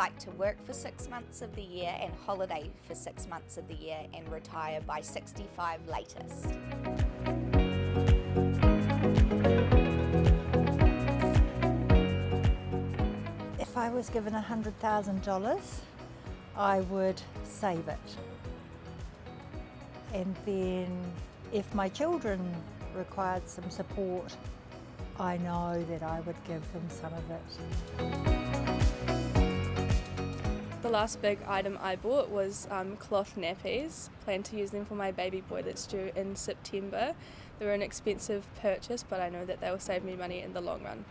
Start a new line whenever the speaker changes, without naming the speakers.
like to work for 6 months of the year and holiday for 6 months of the year and retire by 65 latest.
If I was given $100,000, I would save it. And then if my children required some support, I know that I would give them some of it.
The last big item I bought was cloth nappies. Plan to use them for my baby boy that's due in September. They were an expensive purchase, but I know that they will save me money in the long run.